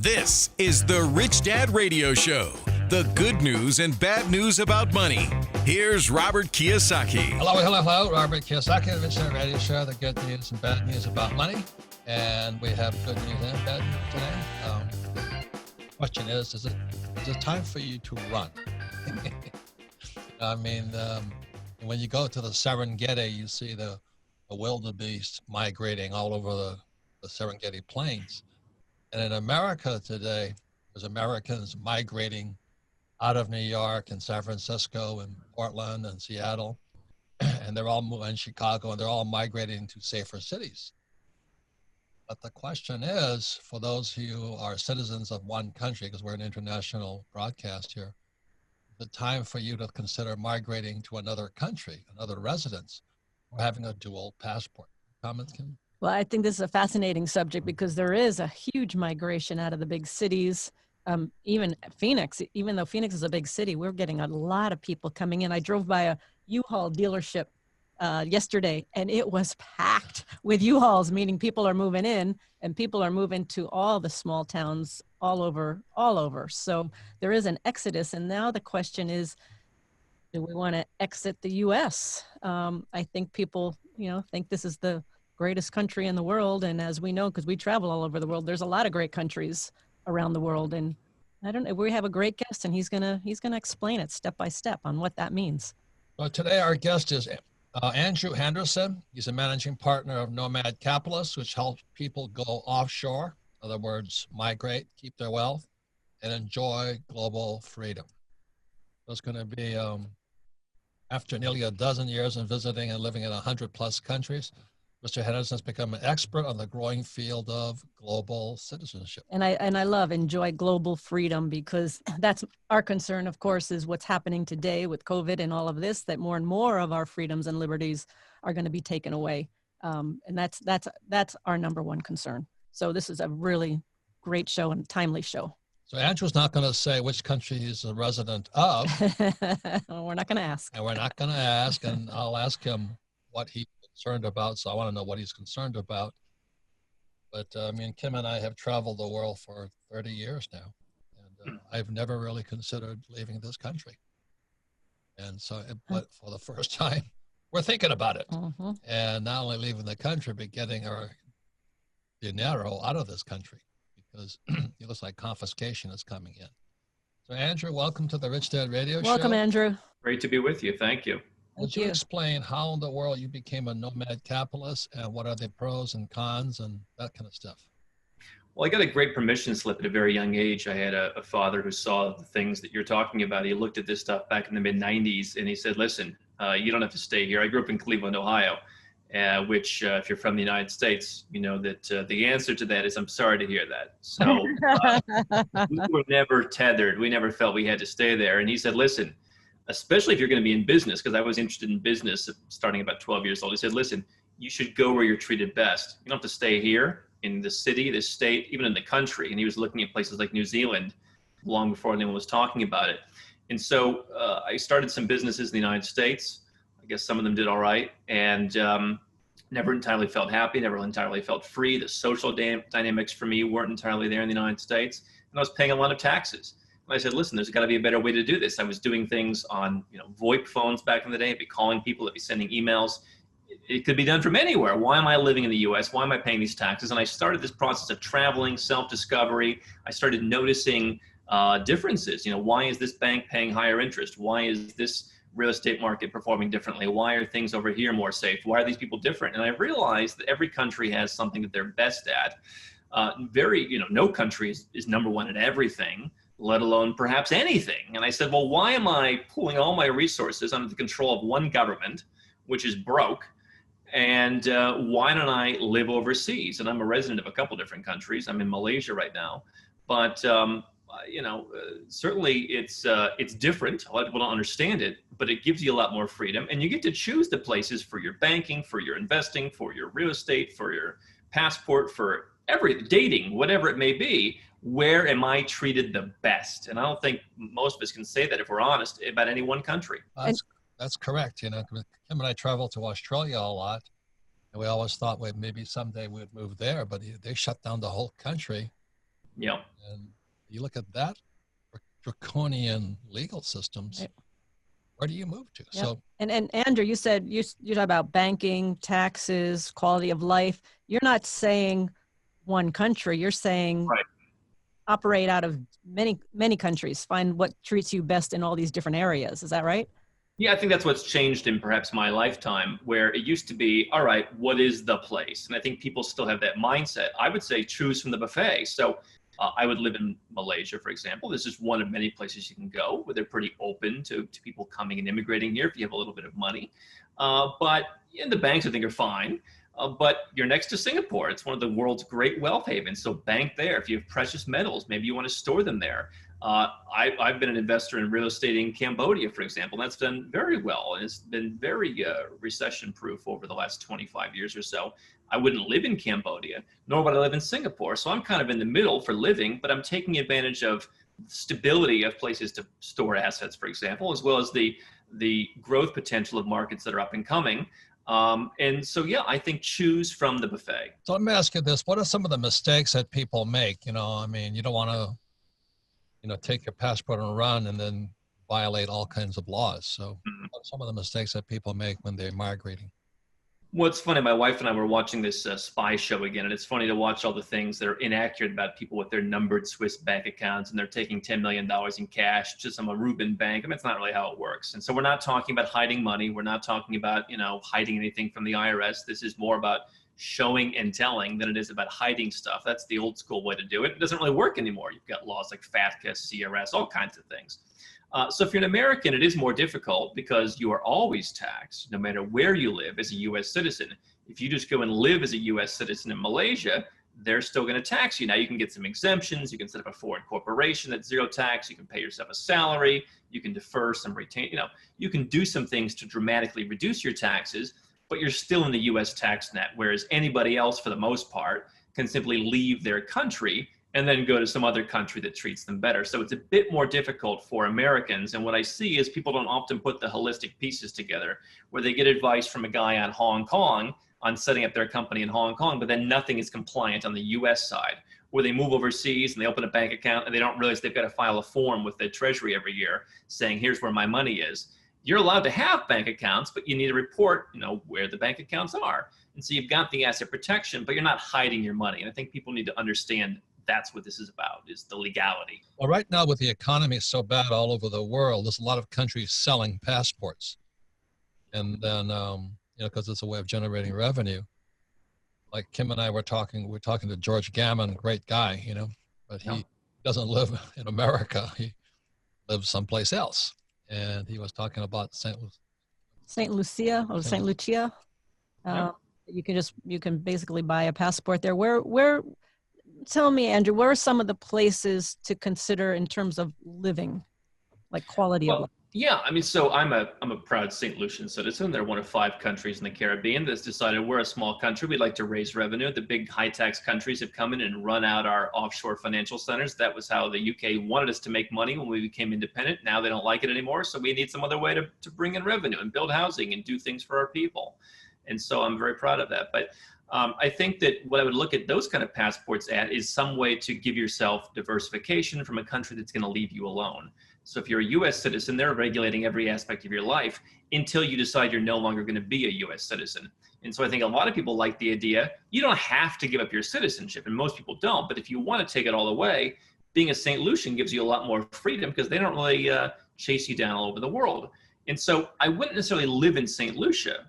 This is the Rich Dad Radio Show. The good news and bad news about money. Here's Robert Kiyosaki. Hello. Robert Kiyosaki, the Rich Dad Radio Show. The good news and bad news about money. And we have good news and bad news today. Question is it time for you to run? I mean, when you go to the Serengeti, you see the wildebeest migrating all over the Serengeti plains. And in America today, there's Americans migrating out of New York and San Francisco and Portland and Seattle, and they're all in Chicago, and they're all migrating to safer cities. But the question is, for those who are citizens of one country, because we're an international broadcast here, the time for you to consider migrating to another country, another residence, or having a dual passport. Comments, Kim? Well, I think this is a fascinating subject because there is a huge migration out of the big cities. Even Phoenix, even though Phoenix is a big city, we're getting a lot of people coming in. I drove by a U-Haul dealership yesterday, and it was packed with U-Hauls, meaning people are moving in, and people are moving to all the small towns all over. So there is an exodus, and now the question is, do we want to exit the U.S.? I think people, think this is the greatest country in the world. And as we know, because we travel all over the world, there's a lot of great countries around the world. And I don't know, we have a great guest, and he's gonna explain it step by step on what that means. Well, today our guest is Andrew Henderson. He's a managing partner of Nomad Capitalist, which helps people go offshore. In other words, migrate, keep their wealth, and enjoy global freedom. So it's going to be, after nearly a dozen years in visiting and living in 100+ countries, Mr. Henderson has become an expert on the growing field of global citizenship. And I love enjoy global freedom, because that's our concern, of course, is what's happening today with COVID and all of this, that more and more of our freedoms and liberties are going to be taken away. And that's our number one concern. So this is a really great show and timely show. So Andrew's not going to say which country he's a resident of. Well, we're not going to ask. And we're not going to ask, and I'll ask him what he's concerned about. So I want to know what he's concerned about. But me and Kim and I have traveled the world for 30 years now, and I've never really considered leaving this country. And so, but for the first time, we're thinking about it. Mm-hmm. And not only leaving the country, but getting our dinero out of this country, because it looks like confiscation is coming in. So Andrew, welcome to the Rich Dad Radio Show. Welcome, Andrew. Great to be with you. Thank you. Would you explain how in the world you became a nomad capitalist, and what are the pros and cons and that kind of stuff? Well, I got a great permission slip at a very young age. I had a father who saw the things that you're talking about. He looked at this stuff back in the mid-90s, and he said, listen, you don't have to stay here. I grew up in Cleveland, Ohio, which if you're from the United States, you know that the answer to that is, I'm sorry to hear that. So we were never tethered. We never felt we had to stay there. And he said, listen, especially if you're going to be in business, because I was interested in business starting about 12 years old. He said, listen, you should go where you're treated best. You don't have to stay here in the city, the state, even in the country. And he was looking at places like New Zealand long before anyone was talking about it. And so I started some businesses in the United States. I guess some of them did all right, and never entirely felt happy, never entirely felt free. The social dynamics for me weren't entirely there in the United States. And I was paying a lot of taxes. I said, listen, there's got to be a better way to do this. I was doing things on, VoIP phones back in the day. I'd be calling people, I'd be sending emails. It could be done from anywhere. Why am I living in the US? Why am I paying these taxes? And I started this process of traveling, self-discovery. I started noticing differences. Why is this bank paying higher interest? Why is this real estate market performing differently? Why are things over here more safe? Why are these people different? And I realized that every country has something that they're best at. No country is number one at everything, let alone perhaps anything. And I said, well, why am I pulling all my resources under the control of one government, which is broke? And why don't I live overseas? And I'm a resident of a couple different countries. I'm in Malaysia right now. But, certainly it's different. A lot of people don't understand it, but it gives you a lot more freedom. And you get to choose the places for your banking, for your investing, for your real estate, for your passport, for dating, whatever it may be. Where am I treated the best? And I don't think most of us can say that, if we're honest, about any one country. That's correct. Kim and I travel to Australia a lot, and we always thought maybe someday we'd move there, but they shut down the whole country Yeah. And you look at that draconian legal systems, Right. where do you move to? Yep. So, And Andrew, you said you talk about banking, taxes, quality of life. You're not saying one country. You're saying Right. operate out of many countries. Find what treats you best in all these different areas. Is that right? Yeah, I think that's what's changed in perhaps my lifetime, where it used to be, all right, what is the place? And I think people still have that mindset. I would say choose from the buffet. So I would live in Malaysia, for example. This is one of many places you can go where they're pretty open to people coming and immigrating here if you have a little bit of money. But the banks, I think, are fine. But you're next to Singapore. It's one of the world's great wealth havens. So bank there. If you have precious metals, maybe you want to store them there. I've been an investor in real estate in Cambodia, for example. That's done very well, and it's been very recession-proof over the last 25 years or so. I wouldn't live in Cambodia, nor would I live in Singapore. So I'm kind of in the middle for living, but I'm taking advantage of stability of places to store assets, for example, as well as the growth potential of markets that are up and coming. And so, yeah, I think choose from the buffet. so let me ask you this. What are some of the mistakes that people make? You don't want to, take your passport and run and then violate all kinds of laws. So what are some of the mistakes that people make when they're migrating? Well, it's funny. My wife and I were watching this spy show again, and it's funny to watch all the things that are inaccurate about people with their numbered Swiss bank accounts, and they're taking $10 million in cash to some Aruban bank. I mean, it's not really how it works. And so we're not talking about hiding money. We're not talking about, hiding anything from the IRS. This is more about showing and telling than it is about hiding stuff. That's the old school way to do it. It doesn't really work anymore. You've got laws like FATCA, CRS, all kinds of things. So if you're an American, it is more difficult because you are always taxed, no matter where you live as a U.S. citizen. If you just go and live as a U.S. citizen in Malaysia, they're still going to tax you. Now, you can get some exemptions. You can set up a foreign corporation that's zero tax. You can pay yourself a salary. You can defer some retain. You can do some things to dramatically reduce your taxes, but you're still in the U.S. tax net, whereas anybody else, for the most part, can simply leave their country and then go to some other country that treats them better. So it's a bit more difficult for Americans. And what I see is people don't often put the holistic pieces together, where they get advice from a guy on Hong Kong on setting up their company in Hong Kong, but then nothing is compliant on the US side, where they move overseas and they open a bank account and they don't realize they've got to file a form with the Treasury every year saying, here's where my money is. You're allowed to have bank accounts, but you need to report, where the bank accounts are. And so you've got the asset protection, but you're not hiding your money. And I think people need to understand that's what this is about, is the legality. Well, right now with the economy so bad all over the world, there's a lot of countries selling passports. And then, because it's a way of generating revenue. Like Kim and I we're talking to George Gammon, great guy, but he doesn't live in America. He lives someplace else. And he was talking about St. Lucia or St. Lucia. You can basically buy a passport there. Tell me, Andrew, where are some of the places to consider in terms of living, like quality of life? Yeah, so I'm a proud St. Lucian citizen. They're one of 5 countries in the Caribbean that's decided we're a small country. We'd like to raise revenue. The big high tax countries have come in and run out our offshore financial centers. That was how the UK wanted us to make money when we became independent. Now they don't like it anymore. So we need some other way to bring in revenue and build housing and do things for our people. And so I'm very proud of that. But I think that what I would look at those kind of passports at is some way to give yourself diversification from a country that's going to leave you alone. So if you're a U.S. citizen, they're regulating every aspect of your life until you decide you're no longer going to be a U.S. citizen. And so I think a lot of people like the idea, you don't have to give up your citizenship, and most people don't. But if you want to take it all away, being a St. Lucian gives you a lot more freedom because they don't really chase you down all over the world. And so I wouldn't necessarily live in St. Lucia.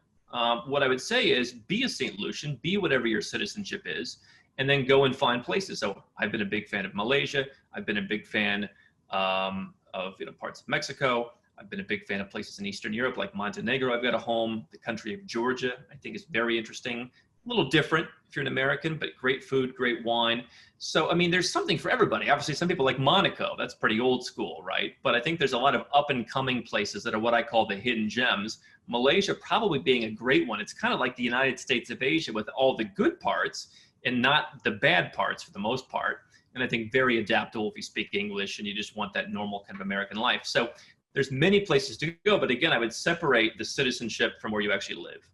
What I would say is be a St. Lucian, be whatever your citizenship is, and then go and find places. So I've been a big fan of Malaysia. I've been a big fan of parts of Mexico. I've been a big fan of places in Eastern Europe like Montenegro. I've got a home. The country of Georgia, I think, is very interesting. A little different if you're an American, but great food, great wine. So, there's something for everybody. Obviously, some people like Monaco. That's pretty old school, right? But I think there's a lot of up and coming places that are what I call the hidden gems. Malaysia probably being a great one. It's kind of like the United States of Asia with all the good parts and not the bad parts for the most part. And I think very adaptable if you speak English and you just want that normal kind of American life. So there's many places to go. But again, I would separate the citizenship from where you actually live.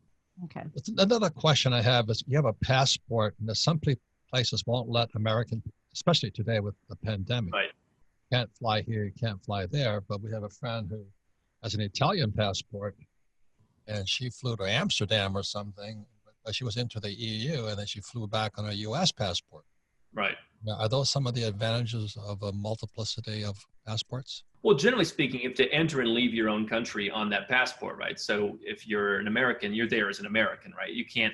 Okay. Another question I have is, you have a passport, and some places won't let American especially today with the pandemic. Right. You can't fly here, you can't fly there, but we have a friend who has an Italian passport, and she flew to Amsterdam or something, but she was into the EU, and then she flew back on a US passport. Right. Now, are those some of the advantages of a multiplicity of passports? Well, generally speaking, you have to enter and leave your own country on that passport, right? So if you're an American, you're there as an American, right? You can't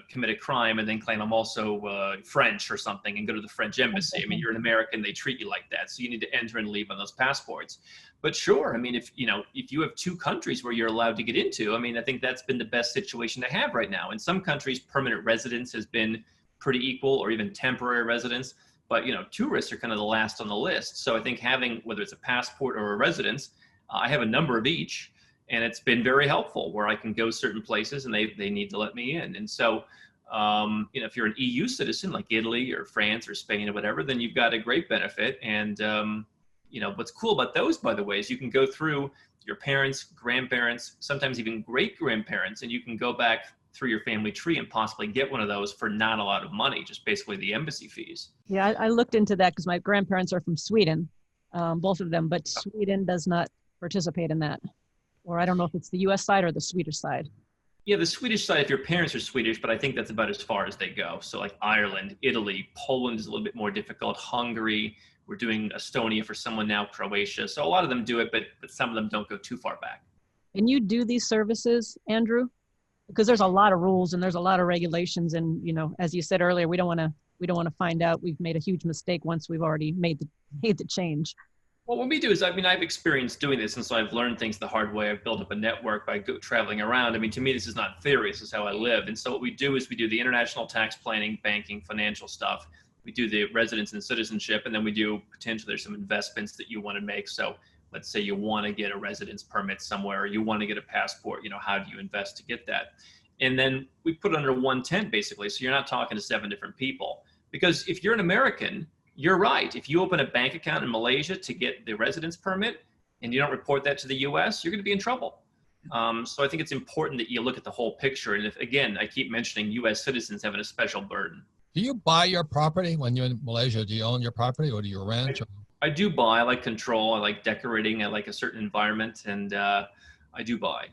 commit a crime and then claim I'm also French or something and go to the French embassy. I mean, you're an American, they treat you like that. So you need to enter and leave on those passports. But sure, I mean, if you have two countries where you're allowed to get into, I mean, I think that's been the best situation to have right now. In some countries, permanent residence has been pretty equal, or even temporary residence. But, tourists are kind of the last on the list. So I think having, whether it's a passport or a residence, I have a number of each, and it's been very helpful where I can go certain places and they need to let me in. And so, if you're an EU citizen like Italy or France or Spain or whatever, then you've got a great benefit. And, what's cool about those, by the way, is you can go through your parents, grandparents, sometimes even great grandparents, and you can go back through your family tree and possibly get one of those for not a lot of money, just basically the embassy fees. Yeah, I looked into that because my grandparents are from Sweden, both of them, but Sweden does not participate in that. Or I don't know if it's the US side or the Swedish side. Yeah, the Swedish side, if your parents are Swedish, but I think that's about as far as they go. So like Ireland, Italy, Poland is a little bit more difficult, Hungary, we're doing Estonia for someone now, Croatia. So a lot of them do it, but some of them don't go too far back. Can you do these services, Andrew? Because there's a lot of rules and there's a lot of regulations, and as you said earlier, we don't want to find out we've made a huge mistake once we've already made the change. Well, what we do is, I've experienced doing this, and so I've learned things the hard way. I've built up a network by traveling around. I mean, to me, this is not theory. This is how I live. And so what we do is we do the international tax planning, banking, financial stuff. We do the residence and citizenship, and then we do potentially there's some investments that you want to make. So let's say you want to get a residence permit somewhere, or you want to get a passport, how do you invest to get that? And then we put it under one tent, basically. So you're not talking to 7 different people. Because if you're an American, you're right. If you open a bank account in Malaysia to get the residence permit and you don't report that to the US, you're going to be in trouble. So I think it's important that you look at the whole picture. And if, again, I keep mentioning US citizens having a special burden. Do you buy your property when you're in Malaysia? Do you own your property, or do you rent? I do buy. I like control. I like decorating. I like a certain environment, and I do buy.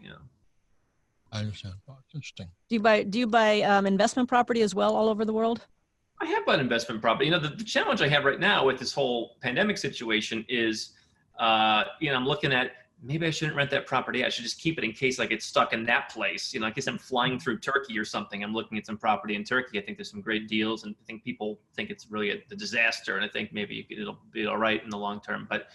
I understand. Oh, interesting. Do you buy investment property as well all over the world? I have bought investment property. The challenge I have right now with this whole pandemic situation is, I'm looking at, maybe I shouldn't rent that property. I should just keep it in case I get stuck in that place. In case I'm flying through Turkey or something, I'm looking at some property in Turkey. I think there's some great deals, and I think people think it's really a disaster. And I think maybe it'll be all right in the long term. But,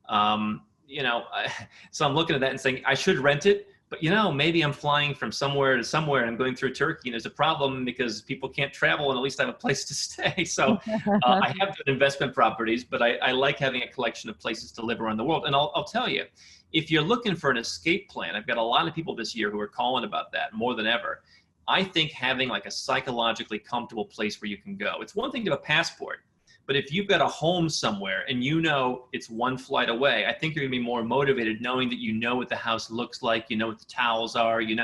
so I'm looking at that and saying I should rent it. But, maybe I'm flying from somewhere to somewhere and I'm going through Turkey, and there's a problem because people can't travel, and at least I have a place to stay. So I have done investment properties, but I like having a collection of places to live around the world. And I'll tell you, if you're looking for an escape plan, I've got a lot of people this year who are calling about that more than ever. I think having like a psychologically comfortable place where you can go. It's one thing to have a passport, but if you've got a home somewhere and it's one flight away, I think you're gonna be more motivated knowing that what the house looks like, what the towels are, you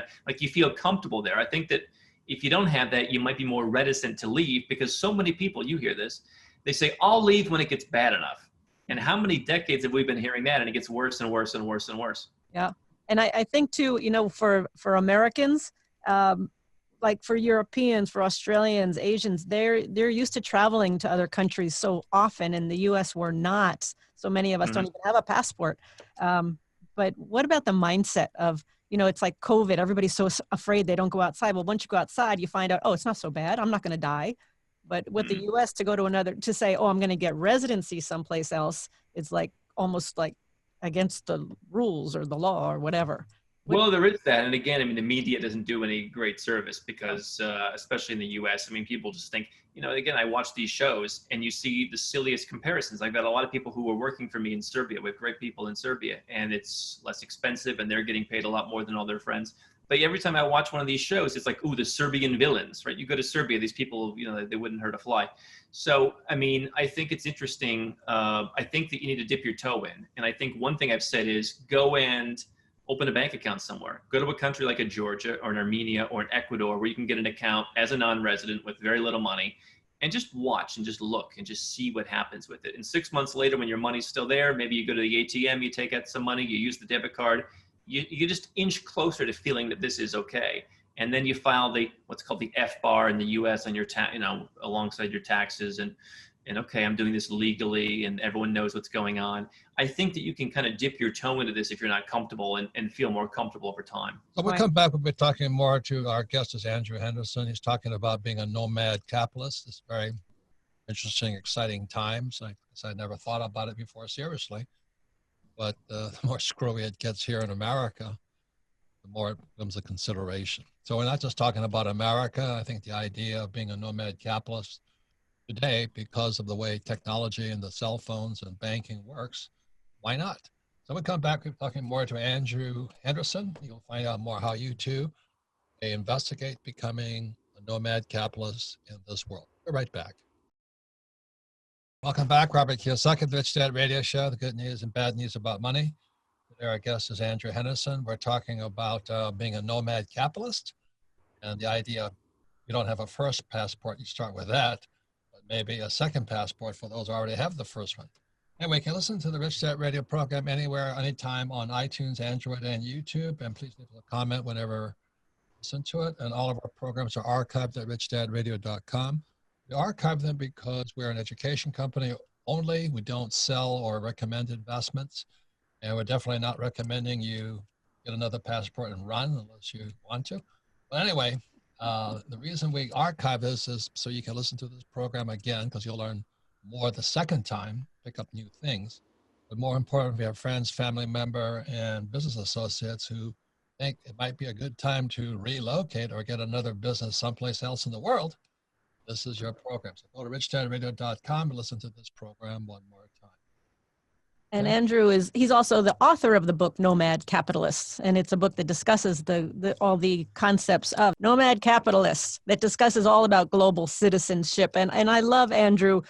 feel comfortable there. I think that if you don't have that, you might be more reticent to leave, because so many people, you hear this, they say, I'll leave when it gets bad enough. And how many decades have we been hearing that? And it gets worse and worse and worse and worse. Yeah. And I think too, for Americans, like for Europeans, for Australians, Asians, they're used to traveling to other countries so often. In the US, we're not. So many of us don't even have a passport. But what about the mindset of, it's like COVID, everybody's so afraid they don't go outside. Well, once you go outside, you find out, oh, it's not so bad. I'm not going to die. But with the US, to say, oh, I'm going to get residency someplace else, it's like almost like against the rules or the law or whatever. Well, there is that. And again, the media doesn't do any great service because, especially in the US, people just think, again, I watch these shows and you see the silliest comparisons. I've got a lot of people who are working for me in Serbia. We have great people in Serbia, and it's less expensive and they're getting paid a lot more than all their friends. But every time I watch one of these shows, it's like, ooh, the Serbian villains, right? You go to Serbia, these people, they wouldn't hurt a fly. So, I think it's interesting. I think that you need to dip your toe in. And I think one thing I've said is go and open a bank account somewhere. Go to a country like a Georgia or an Armenia or an Ecuador where you can get an account as a non-resident with very little money and just watch and just look and just see what happens with it. And 6 months later, when your money's still there, maybe you go to the ATM, you take out some money, you use the debit card, you just inch closer to feeling that this is okay. And then you file what's called the F bar in the US on your alongside your taxes, and okay, I'm doing this legally and everyone knows what's going on. I think that you can kind of dip your toe into this if you're not comfortable and feel more comfortable over time. So we'll come back, we'll be talking more to our guest is Andrew Henderson. He's talking about being a nomad capitalist. It's very interesting, exciting times. I never thought about it before seriously, but the more screwy it gets here in America, the more it becomes a consideration. So we're not just talking about America. I think the idea of being a nomad capitalist today, because of the way technology and the cell phones and banking works, why not? So we'll come back, we're talking more to Andrew Henderson. You'll find out more how you too may investigate becoming a nomad capitalist in this world. We're right back. Welcome back, Robert Kiyosaki, the Rich Dad Radio Show, the good news and bad news about money. Today our guest is Andrew Henderson. We're talking about being a nomad capitalist, and the idea you don't have a first passport, you start with that, but maybe a second passport for those who already have the first one. Anyway, you can listen to the Rich Dad Radio program anywhere, anytime on iTunes, Android, and YouTube, and please leave a comment whenever you listen to it. And all of our programs are archived at richdadradio.com. We archive them because we're an education company only. We don't sell or recommend investments, and we're definitely not recommending you get another passport and run unless you want to. But anyway, the reason we archive this is so you can listen to this program again, because you'll learn more the second time, pick up new things. But more important, we have friends, family member, and business associates who think it might be a good time to relocate or get another business someplace else in the world. This is your program. So go to richdadradio.com and listen to this program one more time. And Andrew he's also the author of the book Nomad Capitalists, and it's a book that discusses all the concepts of nomad capitalists, that discusses all about global citizenship. And I love, Andrew,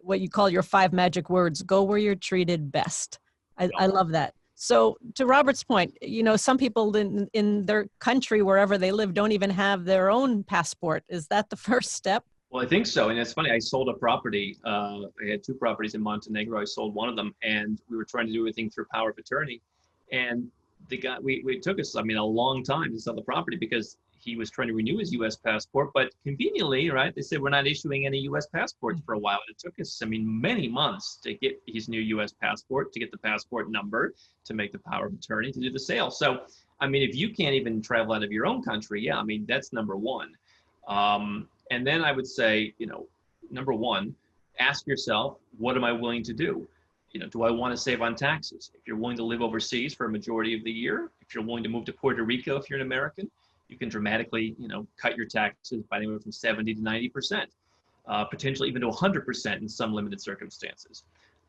what you call your 5 magic words: go where you're treated best. I love that. So to Robert's point, some people in their country, wherever they live, don't even have their own passport. Is that the first step? Well, I think so. And it's funny, I sold a property. I had 2 properties in Montenegro. I sold one of them, and we were trying to do everything through power of attorney. And the guy, it took us, a long time to sell the property because he was trying to renew his U.S. passport. But conveniently, right, they said, we're not issuing any U.S. passports for a while. And it took us, many months to get his new U.S. passport, to get the passport number, to make the power of attorney, to do the sale. So, if you can't even travel out of your own country, that's number one. And then I would say, number one, ask yourself, what am I willing to do? Do I want to save on taxes? If you're willing to live overseas for a majority of the year, if you're willing to move to Puerto Rico, if you're an American, you can dramatically, cut your taxes by anywhere from 70 to 90%, potentially even to 100% in some limited circumstances.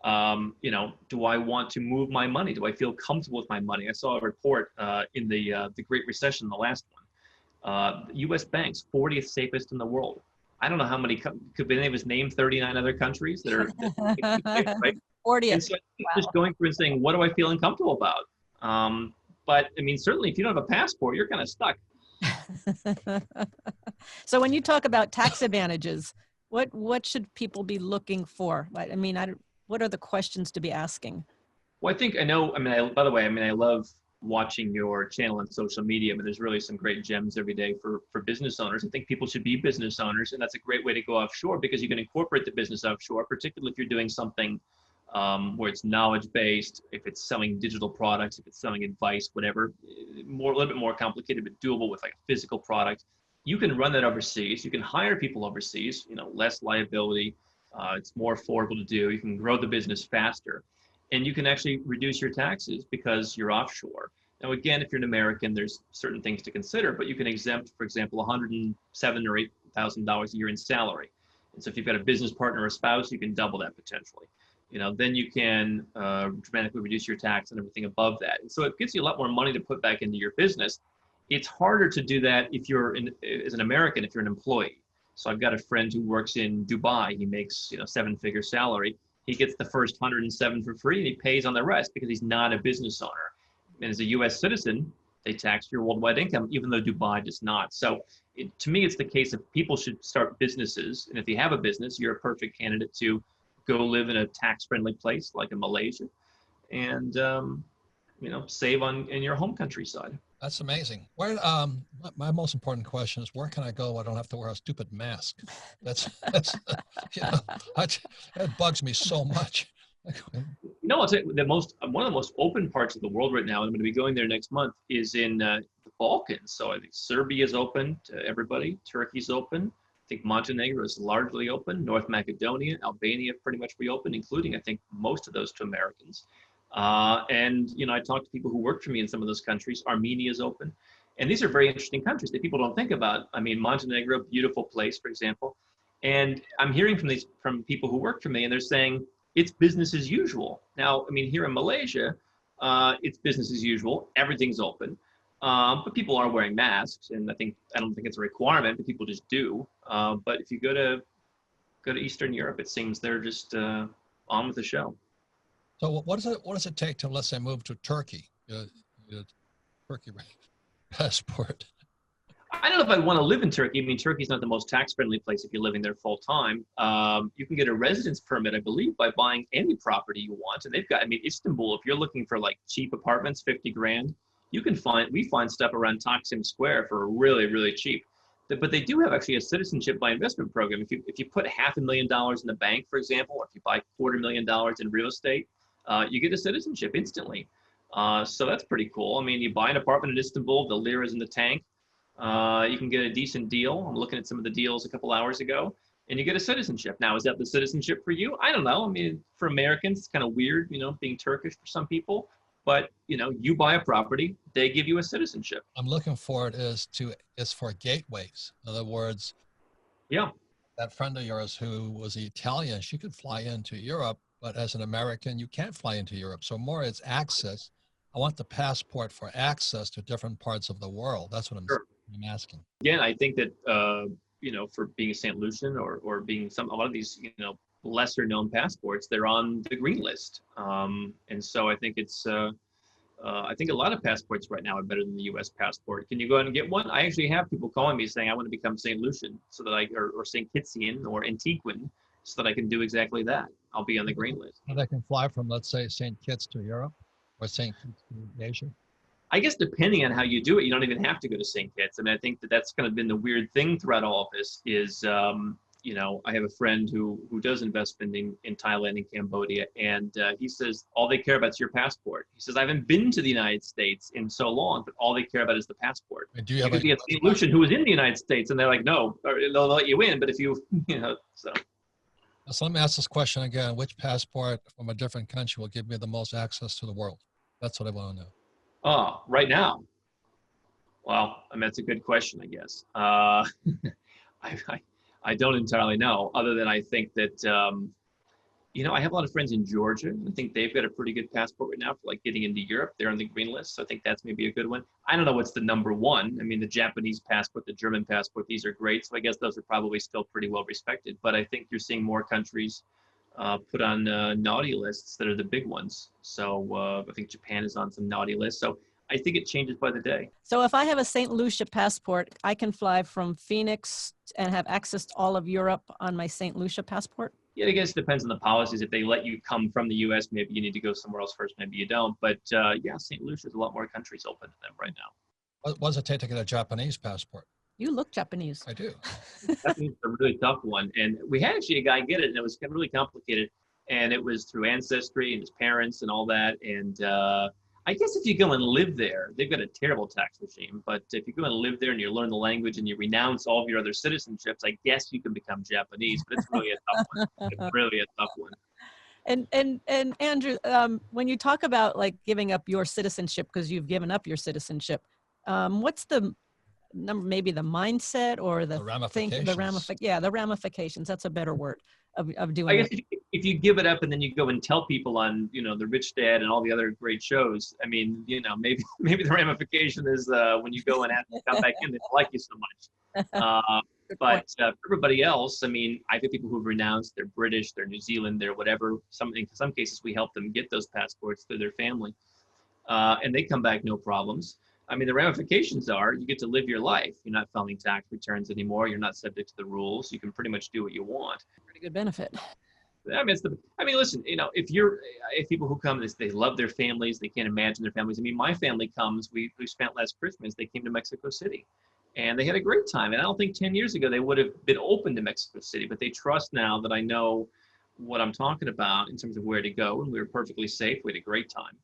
Do I want to move my money? Do I feel comfortable with my money? I saw a report in the Great Recession, the last one. U.S. banks, 40th safest in the world. I don't know how many, could any of us name 39 other countries that are right? 40th. And so just going through and saying, what do I feel uncomfortable about? But certainly if you don't have a passport, you're kind of stuck. So when you talk about tax advantages, what should people be looking for? What are the questions to be asking? Well, by the way, I love watching your channel on social media, but there's really some great gems every day for business owners. I think people should be business owners, and that's a great way to go offshore because you can incorporate the business offshore, particularly if you're doing something where it's knowledge-based, if it's selling digital products, if it's selling advice, whatever, a little bit more complicated, but doable with like a physical product. You can run that overseas. You can hire people overseas, less liability. It's more affordable to do. You can grow the business faster. And you can actually reduce your taxes because you're offshore. Now, again, if you're an American, there's certain things to consider, but you can exempt, for example, $107,000 or $8,000 a year in salary. And so if you've got a business partner or a spouse, you can double that potentially. Then you can dramatically reduce your tax and everything above that. And so it gives you a lot more money to put back into your business. It's harder to do that if you're as an American, if you're an employee. So I've got a friend who works in Dubai. He makes 7-figure salary. He gets the first 107 for free and he pays on the rest because he's not a business owner. And as a US citizen, they tax your worldwide income, even though Dubai does not. So to me, it's the case of people should start businesses. And if you have a business, you're a perfect candidate to go live in a tax-friendly place like in Malaysia and, save in your home countryside. That's amazing. Where, my most important question is, where can I go? I don't have to wear a stupid mask. That's that bugs me so much. I'll tell you, one of the most open parts of the world right now, and I'm going to be going there next month, is in the Balkans. So I think Serbia is open to everybody. Turkey's open. I think Montenegro is largely open. North Macedonia, Albania pretty much reopened, including, I think, most of those to Americans. And I talked to people who work for me in some of those countries. Armenia is open. And these are very interesting countries that people don't think about. I mean, Montenegro, beautiful place, for example. And I'm hearing from people who work for me, and they're saying it's business as usual. Now, I mean, here in Malaysia, it's business as usual. Everything's open. But people are wearing masks, and I don't think it's a requirement, but people just do. But if you go to Eastern Europe, it seems they're just on with the show. So what does it take to, let's say, move to Turkey? Turkey passport. I don't know if I want to live in Turkey. I mean, Turkey's not the most tax-friendly place if you're living there full time. You can get a residence permit, I believe, by buying any property you want. And they've got, Istanbul, if you're looking for like cheap apartments, 50 grand, we find stuff around Taksim Square for really, really cheap. But they do have actually a citizenship by investment program. If you put $500,000 in the bank, for example, or if you buy $250,000 in real estate, you get a citizenship instantly. So that's pretty cool. I mean, you buy an apartment in Istanbul, the lira's in the tank. You can get a decent deal. I'm looking at some of the deals a couple hours ago, and you get a citizenship. Now, is that the citizenship for you? I don't know. I mean, for Americans, it's kind of weird, being Turkish for some people. But, you buy a property, they give you a citizenship. I'm looking for it is for gateways. In other words, yeah, that friend of yours who was Italian, she could fly into Europe, but as an American, you can't fly into Europe. So more it's access. I want the passport for access to different parts of the world. That's what I'm asking. Again, I think that, for being a St. Lucian or being a lot of these, lesser known passports, they're on the green list. And so I think I think a lot of passports right now are better than the U.S. passport. Can you go ahead and get one? I actually have people calling me saying, I want to become St. Lucian so that or St. Kittsian or Antiguan so that I can do exactly that. I'll be on the green list. And I can fly from, let's say, St. Kitts to Europe or St. Kitts to Asia? I guess depending on how you do it, you don't even have to go to St. Kitts. I mean, I think that's kind of been the weird thing throughout all of this is, I have a friend who does investment in Thailand and Cambodia, and he says all they care about is your passport. He says, I haven't been to the United States in so long, but all they care about is the passport. You could be a St. Lucian who is in the United States, and they're like, no, they'll let you in, but if you, so. So let me ask this question again. Which passport from a different country will give me the most access to the world? That's what I want to know. Oh, right now. Well, I mean, that's a good question, I guess. I don't entirely know, other than I think that, I have a lot of friends in Georgia. I think they've got a pretty good passport right now for like getting into Europe. They're on the green list. So I think that's maybe a good one. I don't know what's the number one. I mean, the Japanese passport, the German passport, these are great. So I guess those are probably still pretty well respected. But I think you're seeing more countries put on naughty lists that are the big ones. So I think Japan is on some naughty lists. So I think it changes by the day. So if I have a St. Lucia passport, I can fly from Phoenix and have access to all of Europe on my St. Lucia passport? Yeah, I guess it depends on the policies. If they let you come from the U.S., maybe you need to go somewhere else first. Maybe you don't. But yeah, St. Lucia is a lot more countries open to them right now. What does it take to get a Japanese passport? You look Japanese. I do. That's a really tough one. And we had actually a guy get it, and it was really complicated. And it was through ancestry and his parents and all that. And I guess if you go and live there, they've got a terrible tax regime. But if you go and live there and you learn the language and you renounce all of your other citizenships, I guess you can become Japanese. But it's really a tough one. It's really a tough one. And Andrew, when you talk about like giving up your citizenship because you've given up your citizenship, what's the number? Maybe the mindset or the ramifications. The ramifications. That's a better word of doing. I guess if you give it up and then you go and tell people on the Rich Dad and all the other great shows, I mean, maybe the ramification is when you go and ask to come back in, they don't like you so much. But for everybody else, I mean, I've had people who've renounced. They're British, they're New Zealand, they're whatever. In some cases, we help them get those passports through their family, and they come back no problems. I mean, the ramifications are you get to live your life. You're not filing tax returns anymore. You're not subject to the rules. You can pretty much do what you want. Pretty good benefit. I mean, listen, if people who come, they love their families, they can't imagine their families. I mean, my family comes, we spent last Christmas, they came to Mexico City and they had a great time. And I don't think 10 years ago they would have been open to Mexico City, but they trust now that I know what I'm talking about in terms of where to go. And we were perfectly safe. We had a great time.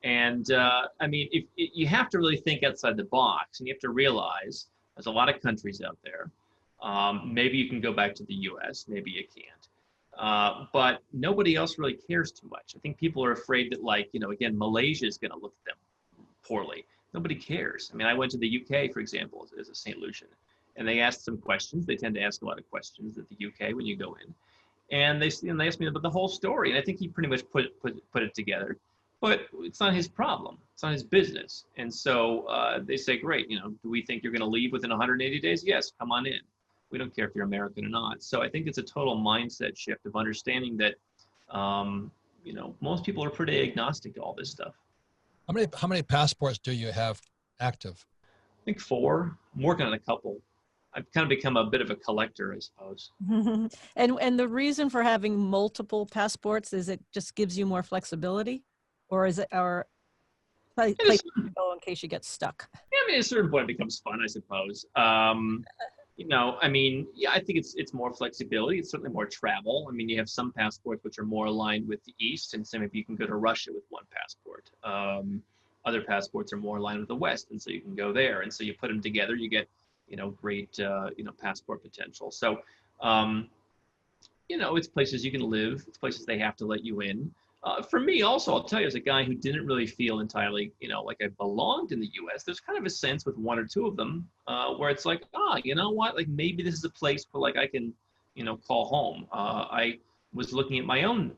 And I mean, if you have to really think outside the box, and you have to realize there's a lot of countries out there. Maybe you can go back to the US, maybe you can't. But nobody else really cares too much. I think people are afraid that, like, again, Malaysia is going to look at them poorly. Nobody cares. I mean, I went to the UK, for example, as a St. Lucian, and they asked some questions. They tend to ask a lot of questions at the UK when you go in. And they asked me about the whole story. And I think he pretty much put it together. But it's not his problem. It's not his business. And so they say, great, do we think you're going to leave within 180 days? Yes, come on in. We don't care if you're American or not. So I think it's a total mindset shift of understanding that, most people are pretty agnostic to all this stuff. How many passports do you have active? I think 4. I'm working on a couple. I've kind of become a bit of a collector, I suppose. And the reason for having multiple passports is it just gives you more flexibility, or is it place to go in case you get stuck? Yeah, I mean, at a certain point it becomes fun, I suppose. I think it's more flexibility. It's certainly more travel. I mean, you have some passports which are more aligned with the East, and some of you can go to Russia with one passport. Other passports are more aligned with the West, and so you can go there. And so you put them together, you get, great, passport potential. So, it's places you can live. It's places they have to let you in. For me also, I'll tell you, as a guy who didn't really feel entirely, like I belonged in the US, there's kind of a sense with 1 or 2 of them where it's like, you know what, like maybe this is a place where like I can, call home. I was looking at my own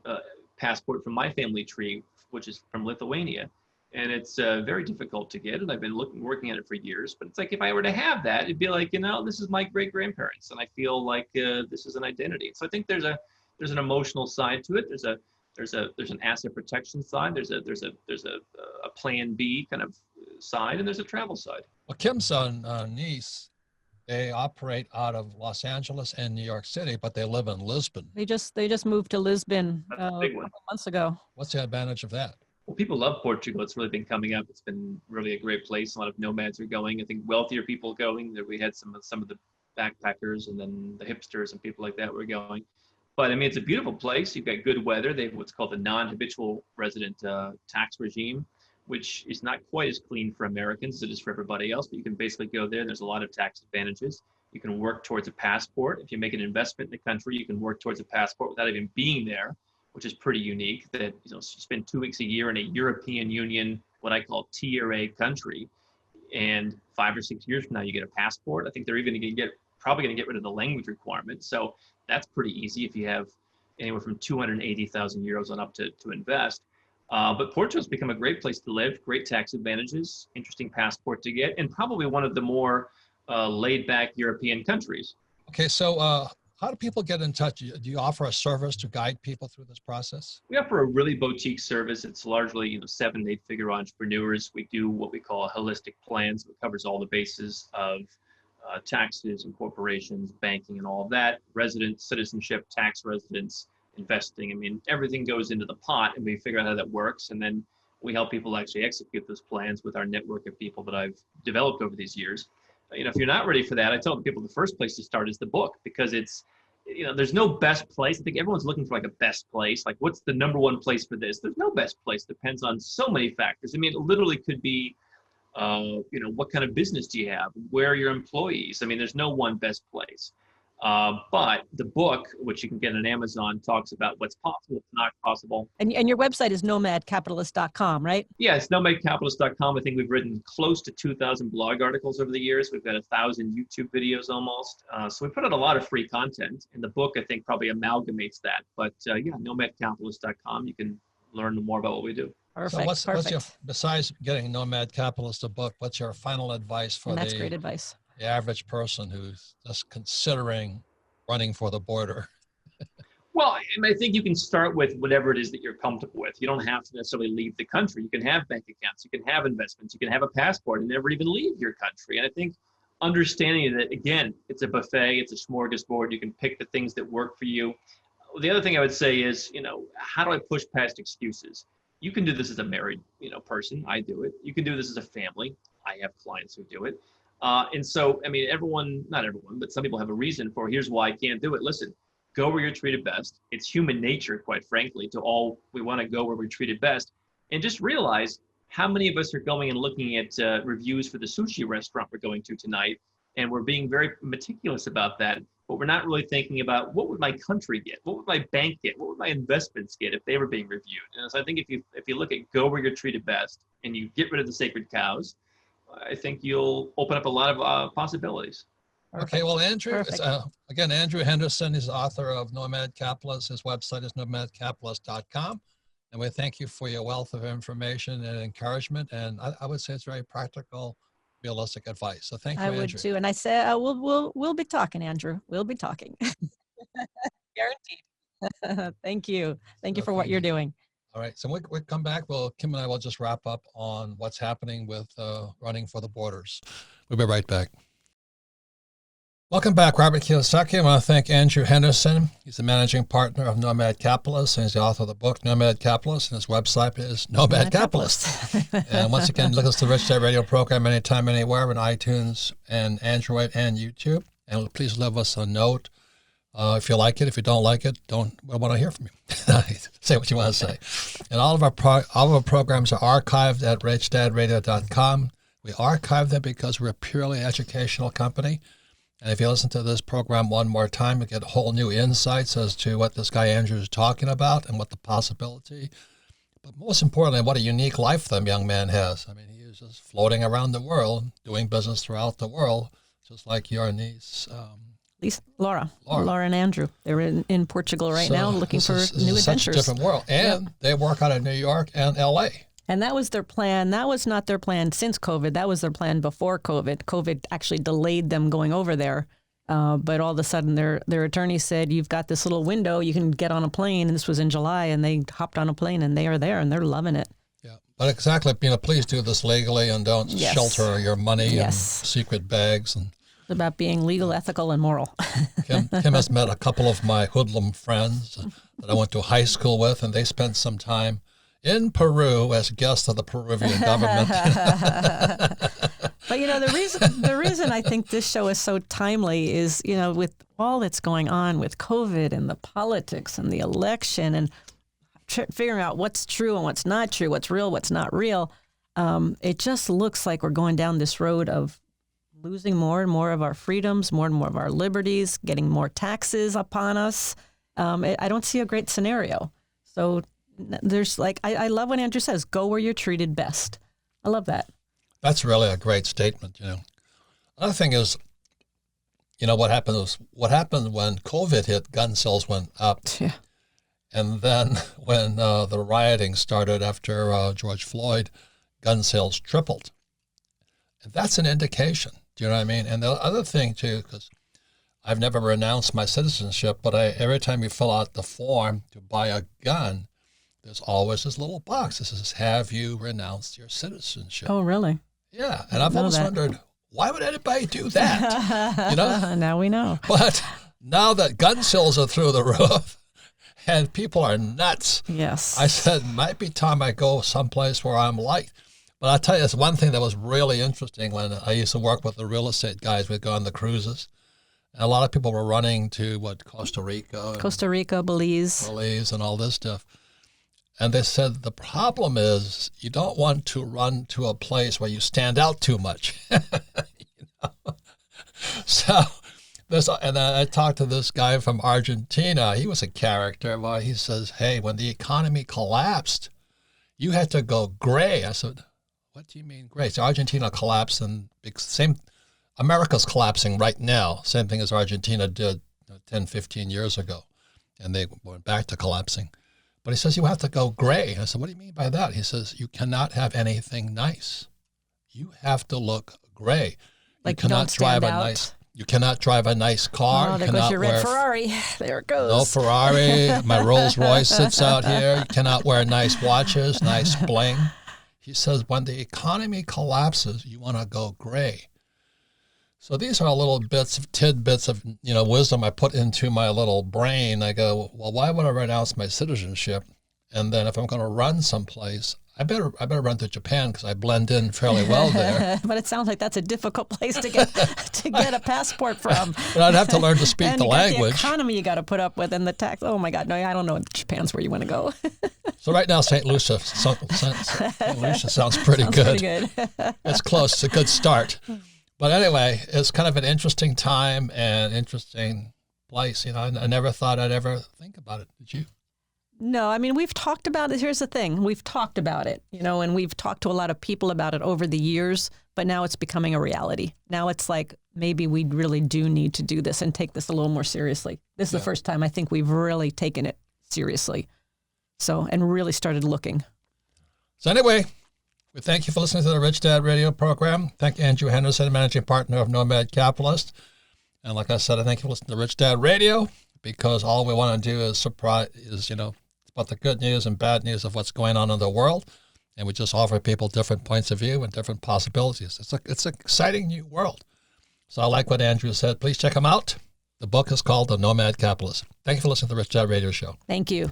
passport from my family tree, which is from Lithuania. And it's very difficult to get, and I've been working at it for years. But it's like, if I were to have that, it'd be like, this is my great grandparents, and I feel like this is an identity. So I think there's an emotional side to it. There's an asset protection side. There's a plan B kind of side, and there's a travel side. Well, Kim's niece, they operate out of Los Angeles and New York City, but they live in Lisbon. They just moved to Lisbon a couple months ago. What's the advantage of that? Well, people love Portugal. It's really been coming up. It's been really a great place. A lot of nomads are going. I think wealthier people going. We had some of the backpackers, and then the hipsters and people like that were going. But I mean, it's a beautiful place. You've got good weather. They have what's called the non-habitual resident tax regime, which is not quite as clean for Americans as it is for everybody else. But you can basically go there. There's a lot of tax advantages. You can work towards a passport. If you make an investment in the country, you can work towards a passport without even being there, which is pretty unique. That you spend 2 weeks a year in a European Union, what I call Tier A country, and 5 or 6 years from now you get a passport. I think they're even probably going to get rid of the language requirement. So that's pretty easy if you have anywhere from 280,000 euros on up to invest. But Portugal's become a great place to live, great tax advantages, interesting passport to get, and probably one of the more laid-back European countries. Okay, so how do people get in touch? Do you offer a service to guide people through this process? We offer a really boutique service. It's largely 7- to 8-figure entrepreneurs. We do what we call a holistic plan, so it covers all the bases of taxes and corporations, banking and all of that, residence, citizenship, tax residence, investing. I mean, everything goes into the pot, and we figure out how that works. And then we help people actually execute those plans with our network of people that I've developed over these years. If you're not ready for that, I tell people the first place to start is the book, because it's, there's no best place. I think everyone's looking for like a best place. Like, what's the number one place for this? There's no best place. It depends on so many factors. I mean, it literally could be, what kind of business do you have? Where are your employees? I mean, there's no one best place. But the book, which you can get on Amazon, talks about what's possible, what's not possible. And your website is nomadcapitalist.com, right? Yeah, it's nomadcapitalist.com. I think we've written close to 2,000 blog articles over the years. We've got 1,000 YouTube videos almost. So we put out a lot of free content. And the book, I think, probably amalgamates that. But nomadcapitalist.com, you can learn more about what we do. Perfect. So what's your, besides getting Nomad Capitalist a book, what's your final advice for that's great advice. The average person who's just considering running for the border? Well, I think you can start with whatever it is that you're comfortable with. You don't have to necessarily leave the country. You can have bank accounts, you can have investments, you can have a passport and never even leave your country. And I think understanding that, again, it's a buffet, it's a smorgasbord. You can pick the things that work for you. The other thing I would say is, how do I push past excuses? You can do this as a married, person. I do it. You can do this as a family. I have clients who do it. And so, I mean, not everyone, but some people have a reason for here's why I can't do it. Listen, go where you're treated best. It's human nature, quite frankly, we want to go where we're treated best. And just realize how many of us are going and looking at reviews for the sushi restaurant we're going to tonight. And we're being very meticulous about that. But we're not really thinking about what would my country get? What would my bank get? What would my investments get if they were being reviewed? And so I think if you look at go where you're treated best and you get rid of the sacred cows, I think you'll open up a lot of possibilities. Okay, well, Andrew, again, Andrew Henderson is the author of Nomad Capitalist. His website is nomadcapitalist.com. And we thank you for your wealth of information and encouragement. And I would say it's very practical, realistic advice. So thank you, Andrew. I would too. And I said, we'll be talking, Andrew. We'll be talking. Guaranteed. Thank you. Thank you for what you're doing. All right. So we'll come back. Kim and I will just wrap up on what's happening with running for the borders. We'll be right back. Welcome back, Robert Kiyosaki. I want to thank Andrew Henderson. He's the managing partner of Nomad Capitalist, and he's the author of the book, Nomad Capitalist, and his website is Nomad Capitalist. And once again, look at the Rich Dad Radio program anytime, anywhere on iTunes and Android and YouTube. And please leave us a note if you like it. If you don't like it, we want to hear from you. Say what you want to say. And all of our programs are archived at richdadradio.com. We archive them because we're a purely educational company. And if you listen to this program one more time, you get whole new insights as to what this guy Andrew is talking about and what the possibility. But most importantly, what a unique life the young man has. I mean, he is just floating around the world, doing business throughout the world, just like your niece. Laura and Andrew. They're in Portugal right now looking for new adventures. Such a different world. And they work out of New York and L.A. And that was their plan. That was not their plan since COVID. That was their plan before COVID. COVID actually delayed them going over there. But all of a sudden, their attorney said, you've got this little window. You can get on a plane. And this was in July. And they hopped on a plane and they are there and they're loving it. Yeah. But exactly, please do this legally and don't shelter your money in secret bags. And it's about being legal, ethical, and moral. Kim has met a couple of my hoodlum friends that I went to high school with, and they spent some time in Peru as guests of the Peruvian government. But the reason I think this show is so timely is, with all that's going on with COVID and the politics and the election and figuring out what's true and what's not true, what's real, what's not real, it just looks like we're going down this road of losing more and more of our freedoms, more and more of our liberties, getting more taxes upon us. I don't see a great scenario. So there's I love when Andrew says, go where you're treated best. I love that. That's really a great statement. Another thing is, what happened when COVID hit, gun sales went up. Yeah. And then when the rioting started after George Floyd, gun sales tripled. And that's an indication. Do you know what I mean? And the other thing too, because I've never renounced my citizenship, but every time you fill out the form to buy a gun, there's always this little box that says, have you renounced your citizenship? Oh, really? Yeah. And I've always wondered, why would anybody do that? Now we know. But now that gun sales are through the roof and people are nuts, yes, I said, might be time I go someplace where I'm liked. But I'll tell you, it's one thing that was really interesting when I used to work with the real estate guys. We'd go on the cruises. And a lot of people were running to, Costa Rica, Belize, and all this stuff. And they said, the problem is you don't want to run to a place where you stand out too much. So, and I talked to this guy from Argentina. He was a character. Well, he says, hey, when the economy collapsed, you had to go gray. I said, what do you mean gray? So Argentina collapsed, and America's collapsing right now. Same thing as Argentina did 10, 15 years ago. And they went back to collapsing. But he says, you have to go gray. I said, what do you mean by that? He says, you cannot have anything nice. You have to look gray. Like you cannot drive a out. nice. You cannot drive a nice car. Oh, there goes your red Ferrari. There it goes. No Ferrari. My Rolls Royce sits out here. You cannot wear nice watches, nice bling. He says, when the economy collapses, you want to go gray. So these are little tidbits of wisdom I put into my little brain. I go, well, why would I renounce my citizenship? And then if I'm going to run someplace, I better run to Japan because I blend in fairly well there. But it sounds like that's a difficult place to get a passport from. But I'd have to learn to speak the language. The economy you got to put up with and the tax. Oh my God, no, I don't know. Japan's where you want to go. So right now, St. Lucia sounds pretty good. It's close. It's a good start. But anyway, it's kind of an interesting time and interesting place. I never thought I'd ever think about it. Did you? No, I mean, we've talked about it. Here's the thing. We've talked about it, and we've talked to a lot of people about it over the years, but now it's becoming a reality. Now it's like, maybe we really do need to do this and take this a little more seriously. This is the first time I think we've really taken it seriously. And really started looking. So anyway, we thank you for listening to the Rich Dad Radio program. Thank Andrew Henderson, managing partner of Nomad Capitalist. And like I said, I thank you for listening to Rich Dad Radio, because all we want to do is about the good news and bad news of what's going on in the world. And we just offer people different points of view and different possibilities. It's an exciting new world. So I like what Andrew said. Please check him out. The book is called The Nomad Capitalist. Thank you for listening to the Rich Dad Radio Show. Thank you.